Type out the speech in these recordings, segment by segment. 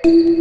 Baik,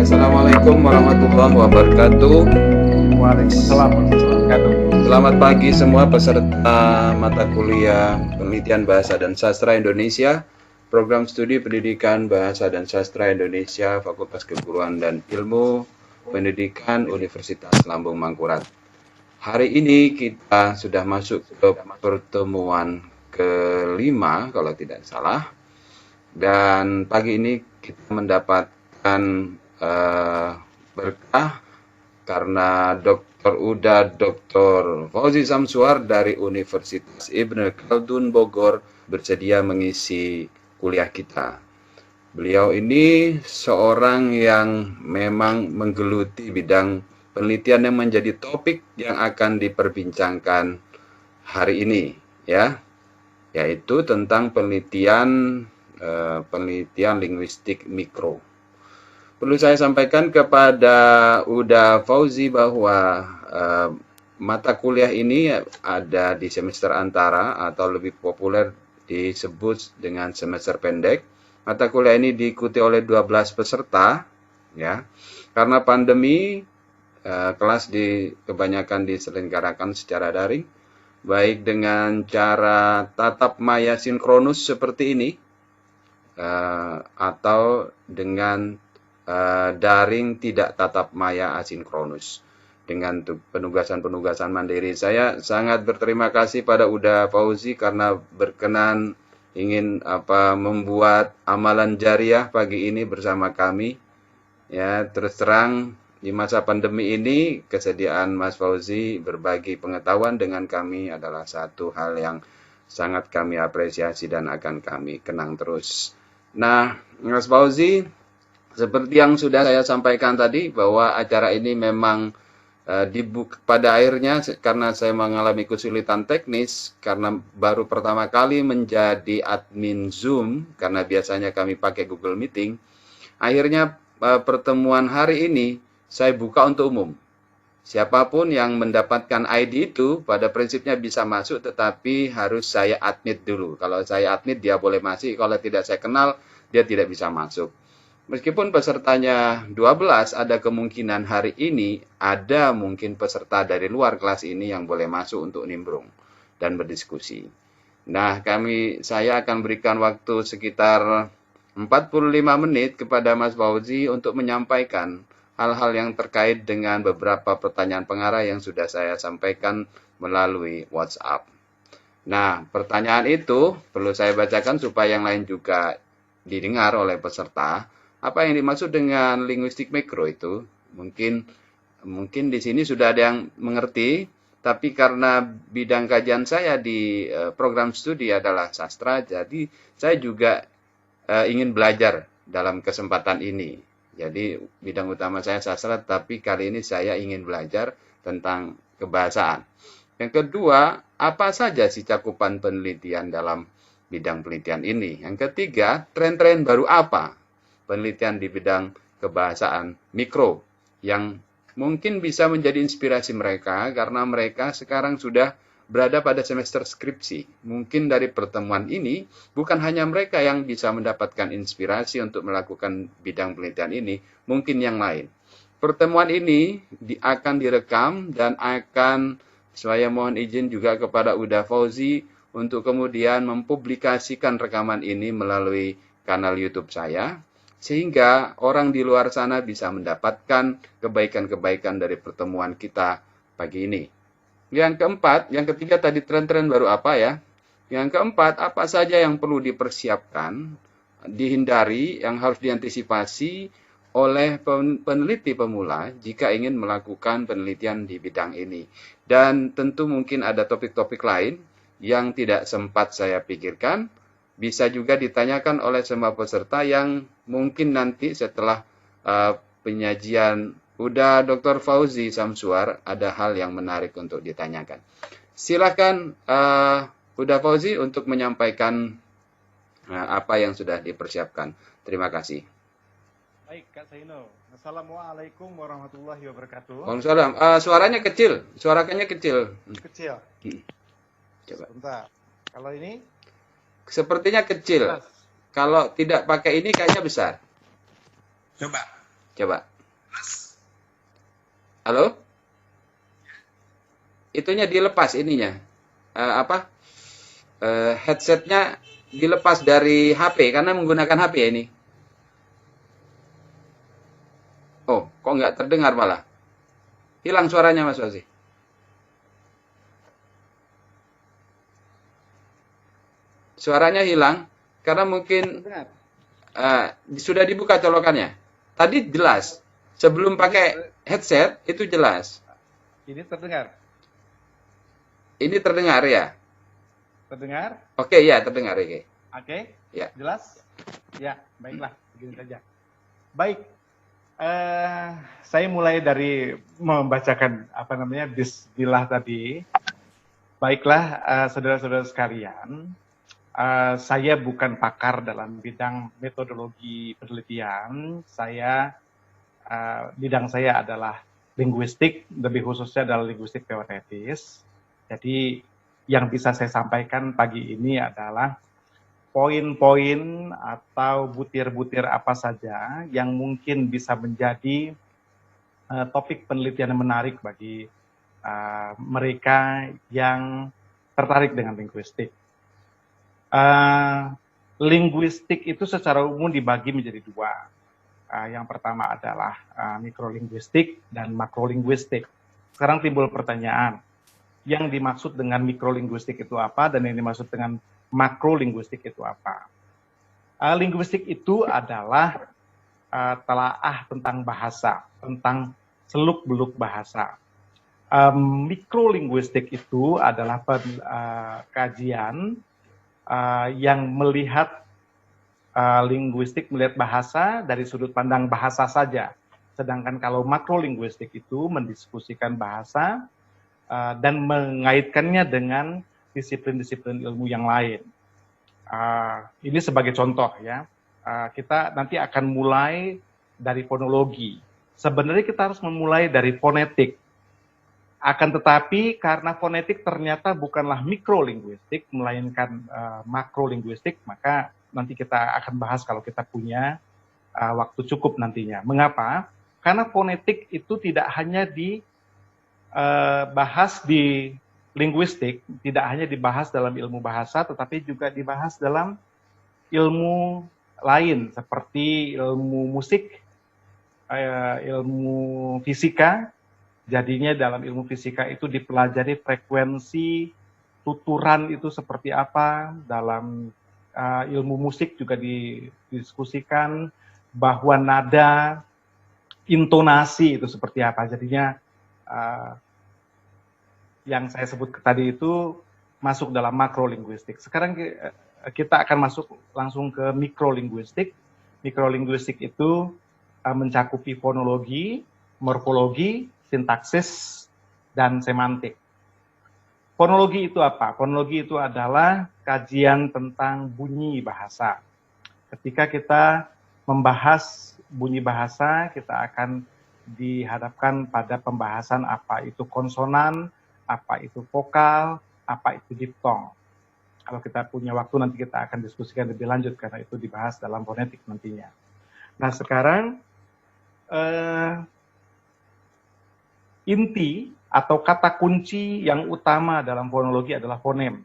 Assalamualaikum warahmatullahi wabarakatuh. Waalaikumsalam warahmatullahi wabarakatuh. Selamat pagi semua peserta mata kuliah Penelitian Bahasa dan Sastra Indonesia, Program Studi Pendidikan Bahasa dan Sastra Indonesia, Fakultas Keguruan dan Ilmu Pendidikan Universitas Lambung Mangkurat. Hari ini kita sudah masuk ke pertemuan kelima kalau tidak salah. Dan pagi ini kita mendapatkan berkah karena Dr. Fauzi Samsuar dari Universitas Ibnu Khaldun Bogor bersedia mengisi kuliah kita. Beliau ini seorang yang memang menggeluti bidang penelitian yang menjadi topik yang akan diperbincangkan hari ini, ya, yaitu tentang penelitian linguistik mikro. Perlu saya sampaikan kepada Uda Fauzi bahwa mata kuliah ini ada di semester antara atau lebih populer disebut dengan semester pendek. Mata kuliah ini diikuti oleh 12 peserta, ya. Karena pandemi, kelas kebanyakan diselenggarakan secara daring, baik dengan cara tatap maya sinkronus seperti ini, atau dengan daring tidak tatap maya asinkronus dengan penugasan-penugasan mandiri. Saya sangat berterima kasih pada Uda Fauzi karena berkenan ingin membuat amalan jariah pagi ini bersama kami. Ya, terus terang di masa pandemi ini kesediaan Mas Fauzi berbagi pengetahuan dengan kami adalah satu hal yang sangat kami apresiasi dan akan kami kenang terus. Nah, Mas Fauzi, seperti yang sudah saya sampaikan tadi bahwa acara ini memang pada akhirnya karena saya mengalami kesulitan teknis karena baru pertama kali menjadi admin Zoom karena biasanya kami pakai Google Meeting. Akhirnya pertemuan hari ini saya buka untuk umum. Siapapun yang mendapatkan ID itu pada prinsipnya bisa masuk tetapi harus saya admit dulu. Kalau saya admit dia boleh masuk, kalau tidak saya kenal dia tidak bisa masuk. Meskipun pesertanya 12, ada kemungkinan hari ini ada mungkin peserta dari luar kelas ini yang boleh masuk untuk nimbrung dan berdiskusi. Nah, saya akan berikan waktu sekitar 45 menit kepada Mas Fauzi untuk menyampaikan hal-hal yang terkait dengan beberapa pertanyaan pengarah yang sudah saya sampaikan melalui WhatsApp. Nah, pertanyaan itu perlu saya bacakan supaya yang lain juga didengar oleh peserta. Apa yang dimaksud dengan linguistik mikro itu? Mungkin di sini sudah ada yang mengerti, tapi karena bidang kajian saya di program studi adalah sastra, jadi saya juga ingin belajar dalam kesempatan ini. Jadi bidang utama saya sastra, tapi kali ini saya ingin belajar tentang kebahasaan. Yang kedua, apa saja sih cakupan penelitian dalam bidang penelitian ini? Yang ketiga, tren-tren baru apa penelitian di bidang kebahasaan mikro yang mungkin bisa menjadi inspirasi mereka karena mereka sekarang sudah berada pada semester skripsi. Mungkin dari pertemuan ini bukan hanya mereka yang bisa mendapatkan inspirasi untuk melakukan bidang penelitian ini, mungkin yang lain. Pertemuan ini akan direkam dan saya mohon izin juga kepada Uda Fauzi untuk kemudian mempublikasikan rekaman ini melalui kanal YouTube saya, sehingga orang di luar sana bisa mendapatkan kebaikan-kebaikan dari pertemuan kita pagi ini. Yang ketiga tadi tren-tren baru apa ya? Yang keempat, apa saja yang perlu dipersiapkan dihindari, yang harus diantisipasi oleh peneliti pemula jika ingin melakukan penelitian di bidang ini. Dan tentu mungkin ada topik-topik lain yang tidak sempat saya pikirkan, bisa juga ditanyakan oleh semua peserta yang mungkin nanti setelah penyajian udah Dr. Fauzi Samsuar ada hal yang menarik untuk ditanyakan. Silakan udah Fauzi untuk menyampaikan apa yang sudah dipersiapkan. Terima kasih. Baik, Kak Zainul. Assalamualaikum warahmatullahi wabarakatuh. Waalaikumsalam. Suaranya kecil, suarakannya kecil. Kecil. Coba. Sebentar. Kalau ini? Sepertinya kecil. Jelas. Kalau tidak pakai ini kayaknya besar. Coba. Halo? Itunya dilepas ininya. Headsetnya dilepas dari HP karena menggunakan HP ya ini. Oh, kok nggak terdengar malah? Hilang suaranya Mas Wazi. Suaranya hilang karena mungkin sudah dibuka colokannya. Tadi jelas. Sebelum pakai headset itu jelas. Ini terdengar? Ini terdengar ya? Terdengar? Oke, ya terdengar. Oke. Ya. Jelas? Ya, baiklah. Begini saja. Baik. Saya mulai dari membacakan bismillah tadi. Baiklah, saudara-saudara sekalian, saya bukan pakar dalam bidang metodologi penelitian. Bidang saya adalah linguistik, lebih khususnya adalah linguistik teoretis. Jadi yang bisa saya sampaikan pagi ini adalah poin-poin atau butir-butir apa saja yang mungkin bisa menjadi topik penelitian yang menarik bagi mereka yang tertarik dengan linguistik. Linguistik itu secara umum dibagi menjadi dua. Yang pertama adalah mikrolinguistik dan makrolinguistik. Sekarang timbul pertanyaan, yang dimaksud dengan mikrolinguistik itu apa dan yang dimaksud dengan makrolinguistik itu apa? Linguistik itu adalah telaah tentang bahasa, tentang seluk-beluk bahasa. Mikrolinguistik itu adalah kajian yang melihat linguistik, melihat bahasa dari sudut pandang bahasa saja. Sedangkan kalau makrolinguistik itu mendiskusikan bahasa dan mengaitkannya dengan disiplin-disiplin ilmu yang lain. Ini sebagai contoh ya. Kita nanti akan mulai dari fonologi. Sebenarnya kita harus memulai dari fonetik. Akan tetapi karena fonetik ternyata bukanlah mikrolinguistik, melainkan makrolinguistik, maka nanti kita akan bahas kalau kita punya waktu cukup nantinya. Mengapa? Karena fonetik itu tidak hanya dibahas di linguistik, tidak hanya dibahas dalam ilmu bahasa, tetapi juga dibahas dalam ilmu lain, seperti ilmu musik, ilmu fisika. Jadinya dalam ilmu fisika itu dipelajari frekuensi tuturan itu seperti apa, dalam ilmu musik juga didiskusikan bahwa nada, intonasi itu seperti apa. Jadinya yang saya sebut tadi itu masuk dalam makrolinguistik. Sekarang kita akan masuk langsung ke mikrolinguistik. Mikrolinguistik itu mencakupi fonologi, morfologi, sintaksis, dan semantik. Fonologi itu apa? Fonologi itu adalah kajian tentang bunyi bahasa. Ketika kita membahas bunyi bahasa, kita akan dihadapkan pada pembahasan apa itu konsonan, apa itu vokal, apa itu diftong. Kalau kita punya waktu nanti kita akan diskusikan lebih lanjut karena itu dibahas dalam fonetik nantinya. Nah sekarang inti atau kata kunci yang utama dalam fonologi adalah fonem.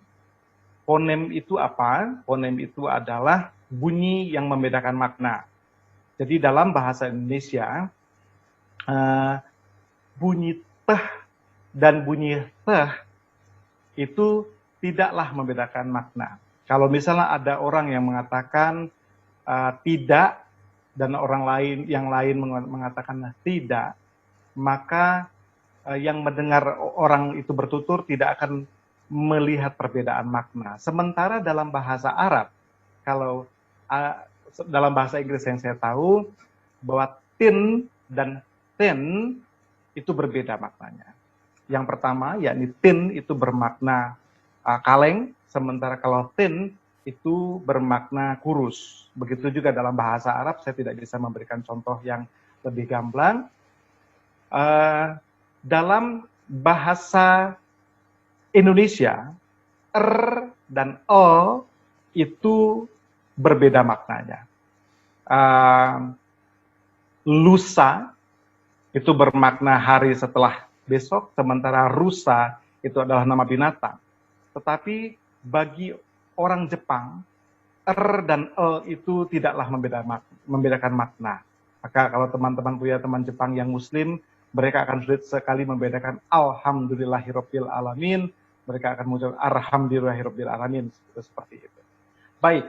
Fonem itu apa? Fonem itu adalah bunyi yang membedakan makna. Jadi dalam bahasa Indonesia, bunyi teh dan bunyi teh itu tidaklah membedakan makna. Kalau misalnya ada orang yang mengatakan tidak dan orang lain yang lain mengatakan tidak, maka yang mendengar orang itu bertutur tidak akan melihat perbedaan makna. Sementara dalam bahasa Arab, kalau dalam bahasa Inggris yang saya tahu, bahwa tin dan ten itu berbeda maknanya. Yang pertama, yakni tin itu bermakna kaleng, sementara kalau thin itu bermakna kurus. Begitu juga dalam bahasa Arab, saya tidak bisa memberikan contoh yang lebih gamblang. Dalam bahasa Indonesia, dan itu berbeda maknanya. Lusa itu bermakna hari setelah besok, sementara rusa itu adalah nama binatang. Tetapi bagi orang Jepang, dan itu tidaklah membedakan makna. Maka kalau teman-teman punya teman Jepang yang Muslim, mereka akan sulit sekali membedakan Alhamdulillahirabbil alamin, mereka akan mengucapkan Alhamdulillahirabbil alamin, seperti itu. Baik,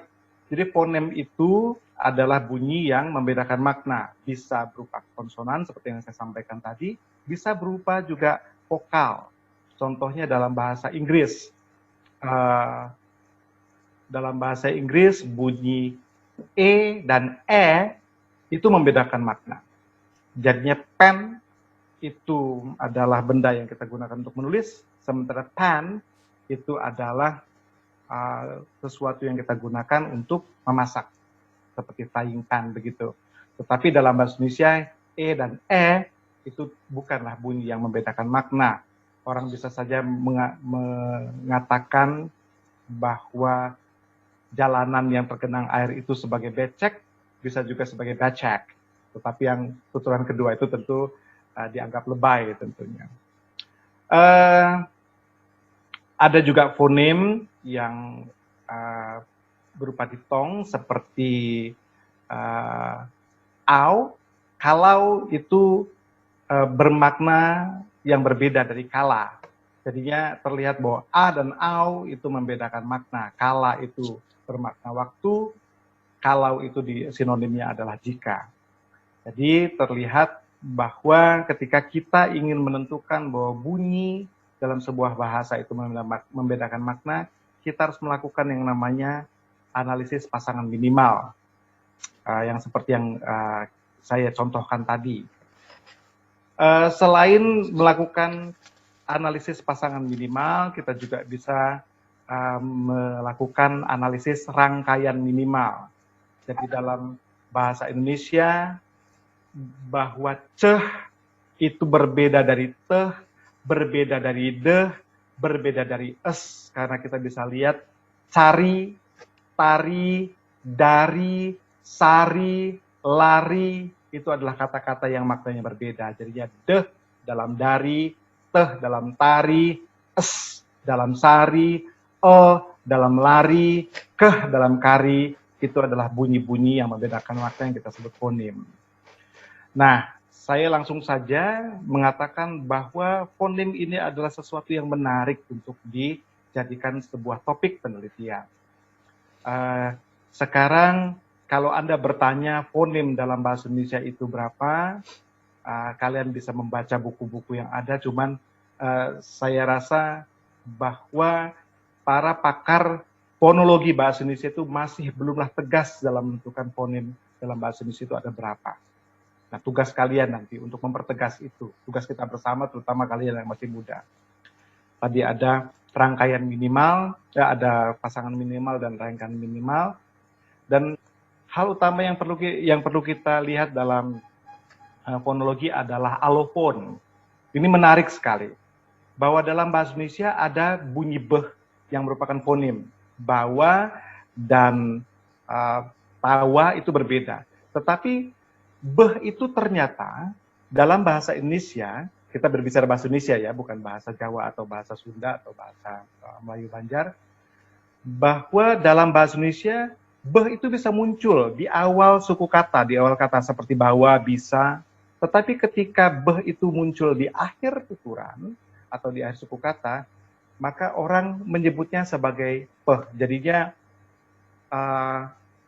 jadi fonem itu adalah bunyi yang membedakan makna, bisa berupa konsonan seperti yang saya sampaikan tadi, bisa berupa juga vokal. Contohnya dalam bahasa Inggris. Dalam bahasa Inggris bunyi e dan itu membedakan makna. Jadinya pen itu adalah benda yang kita gunakan untuk menulis, sementara pan itu adalah sesuatu yang kita gunakan untuk memasak, seperti frying pan begitu. Tetapi dalam bahasa Indonesia e dan itu bukanlah bunyi yang membedakan makna. Orang bisa saja mengatakan bahwa jalanan yang tergenang air itu sebagai becek, bisa juga sebagai becek. Tetapi yang tuturan kedua itu tentu dianggap lebay tentunya. Ada juga fonem yang berupa diftong seperti au. Kalau itu bermakna yang berbeda dari kala. Jadinya terlihat bahwa a dan au itu membedakan makna. Kala itu bermakna waktu, kalau itu sinonimnya adalah jika. Jadi terlihat bahwa ketika kita ingin menentukan bahwa bunyi dalam sebuah bahasa itu membedakan makna, kita harus melakukan yang namanya analisis pasangan minimal, yang seperti yang saya contohkan tadi. Selain melakukan analisis pasangan minimal, kita juga bisa melakukan analisis rangkaian minimal. Jadi dalam bahasa Indonesia, bahwa ceh itu berbeda dari teh, berbeda dari deh, berbeda dari es, karena kita bisa lihat cari, tari, dari, sari, lari, itu adalah kata-kata yang maknanya berbeda. Jadinya deh dalam dari, teh dalam tari, es dalam sari, dalam lari, keh dalam kari, itu adalah bunyi-bunyi yang membedakan makna yang kita sebut fonem. Nah, saya langsung saja mengatakan bahwa fonem ini adalah sesuatu yang menarik untuk dijadikan sebuah topik penelitian. Sekarang, kalau Anda bertanya fonem dalam bahasa Indonesia itu berapa, kalian bisa membaca buku-buku yang ada, cuman saya rasa bahwa para pakar fonologi bahasa Indonesia itu masih belumlah tegas dalam menentukan fonem dalam bahasa Indonesia itu ada berapa. Nah, tugas kalian nanti untuk mempertegas itu, tugas kita bersama, terutama kalian yang masih muda. Tadi ada rangkaian minimal, ada pasangan minimal dan rangkaian minimal, dan hal utama yang perlu kita lihat dalam fonologi adalah alofon. Ini menarik sekali, bahwa dalam bahasa Indonesia ada bunyi beh yang merupakan fonem. Bawa dan tawa itu berbeda. Tetapi beh itu ternyata dalam bahasa Indonesia, kita berbicara bahasa Indonesia ya, bukan bahasa Jawa atau bahasa Sunda atau bahasa Melayu Banjar, bahwa dalam bahasa Indonesia, beh itu bisa muncul di awal suku kata, di awal kata seperti bawa, bisa, tetapi ketika beh itu muncul di akhir tuturan atau di akhir suku kata, maka orang menyebutnya sebagai peh. Jadinya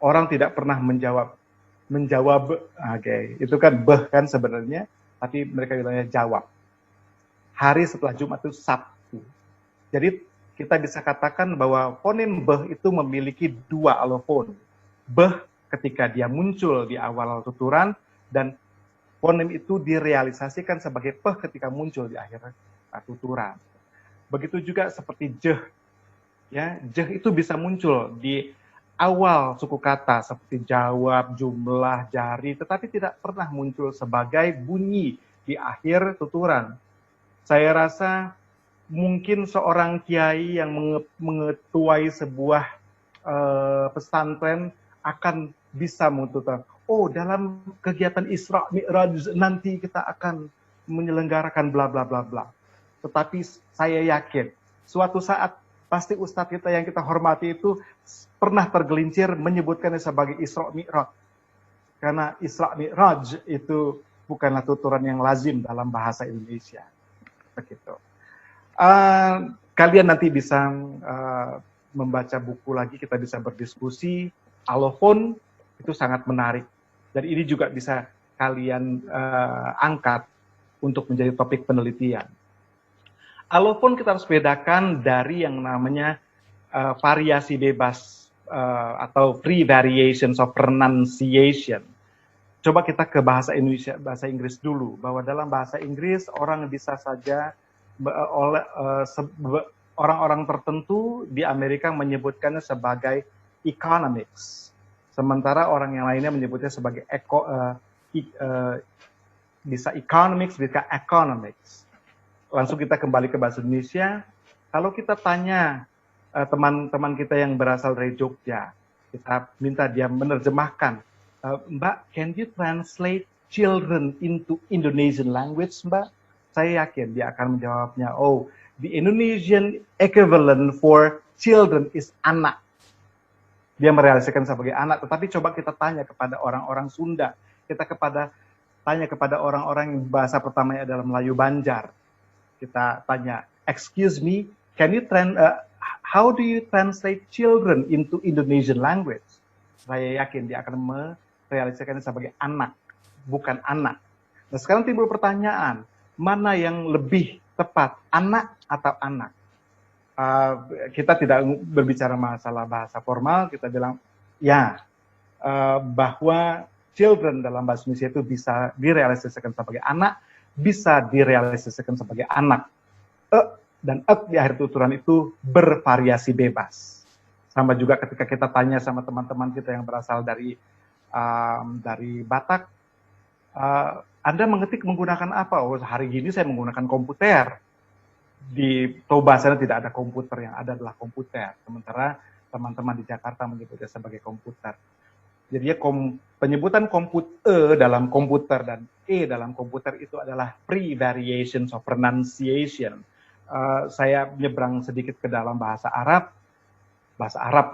orang tidak pernah menjawab, oke, itu kan beh kan sebenarnya, tapi mereka bilangnya jawab. Hari setelah Jumat itu Sabtu. Jadi kita bisa katakan bahwa fonem beh itu memiliki dua alofon. Beh ketika dia muncul di awal tuturan, dan fonem itu direalisasikan sebagai peh ketika muncul di akhir tuturan. Begitu juga seperti jeh. Ya, jeh itu bisa muncul di awal suku kata seperti jawab, jumlah, jari, tetapi tidak pernah muncul sebagai bunyi di akhir tuturan. Saya rasa mungkin seorang kiai yang mengetuai sebuah pesantren akan bisa menuturkan, oh dalam kegiatan Isra Mi'raj nanti kita akan menyelenggarakan bla bla bla bla. Tetapi saya yakin suatu saat pasti ustadz kita yang kita hormati itu pernah tergelincir menyebutkannya sebagai Isra Mi'raj. Karena Isra Mi'raj itu bukanlah tuturan yang lazim dalam bahasa Indonesia. Begitu. Kalian nanti bisa membaca buku lagi, kita bisa berdiskusi. Alofon itu sangat menarik. Dan ini juga bisa kalian angkat untuk menjadi topik penelitian. Alofon kita harus bedakan dari yang namanya variasi bebas atau free variations of pronunciation. Coba kita ke bahasa Indonesia, bahasa Inggris dulu. Bahwa dalam bahasa Inggris orang bisa saja oleh orang-orang tertentu di Amerika menyebutkannya sebagai economics, sementara orang yang lainnya menyebutnya sebagai bisa economics, bisa economics. Langsung kita kembali ke bahasa Indonesia. Kalau kita tanya teman-teman kita yang berasal dari Jogja, kita minta dia menerjemahkan, Mbak, can you translate children into Indonesian language, Mbak? Saya yakin dia akan menjawabnya, oh, the Indonesian equivalent for children is anak. Dia merealisasikan sebagai anak, tetapi coba kita tanya kepada orang-orang Sunda, kita tanya kepada orang-orang yang bahasa pertamanya adalah Melayu Banjar. Kita tanya, excuse me, how do you translate children into Indonesian language? Saya yakin dia akan merealisasikannya sebagai anak, bukan anak. Nah sekarang timbul pertanyaan, mana yang lebih tepat, anak atau anak? Kita tidak berbicara masalah bahasa formal, kita bilang ya, bahwa children dalam bahasa Indonesia itu bisa direalisasikan sebagai anak, bisa direalisasikan sebagai anak. Dan di akhir tuturan itu bervariasi bebas. Sama juga ketika kita tanya sama teman-teman kita yang berasal dari Batak, Anda mengetik menggunakan apa? Oh, hari ini saya menggunakan komputer. Di Toba sana tidak ada komputer, yang ada adalah komputer. Sementara teman-teman di Jakarta menyebutnya sebagai komputer. Jadi penyebutan dalam komputer dan dalam komputer itu adalah free variations of pronunciation. Saya menyeberang sedikit ke dalam bahasa Arab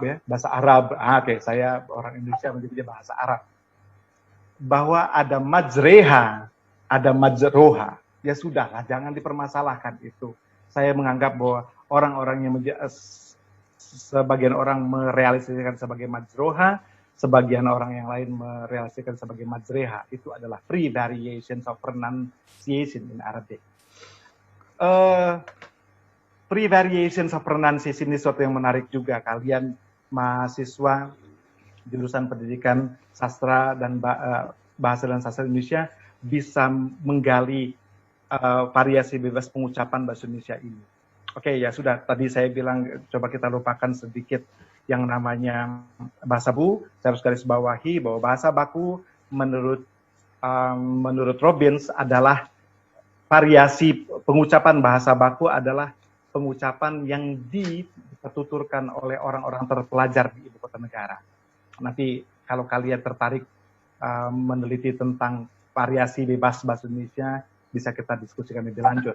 ya, bahasa Arab. Oke, saya orang Indonesia menyebutnya bahasa Arab. Bahwa ada majreha, ada majroha, ya sudahlah, jangan dipermasalahkan itu. Saya menganggap bahwa orang-orang yang sebagian orang merealisasikan sebagai majroha, sebagian orang yang lain merealisasikan sebagai majreha, itu adalah free variations of pronunciation in Arabic. Free variations of pronunciation ini sesuatu yang menarik juga. Kalian mahasiswa jurusan pendidikan sastra dan bahasa dan sastra Indonesia bisa menggali variasi bebas pengucapan bahasa Indonesia ini. Oke, ya sudah. Tadi saya bilang coba kita lupakan sedikit yang namanya bahasa baku. Saya harus garis bawahi bahwa bahasa baku menurut Robbins adalah variasi pengucapan bahasa baku adalah pengucapan yang dituturkan oleh orang-orang terpelajar di ibu kota negara. Nanti kalau kalian tertarik meneliti tentang variasi bebas bahasa Indonesia, bisa kita diskusikan lebih lanjut.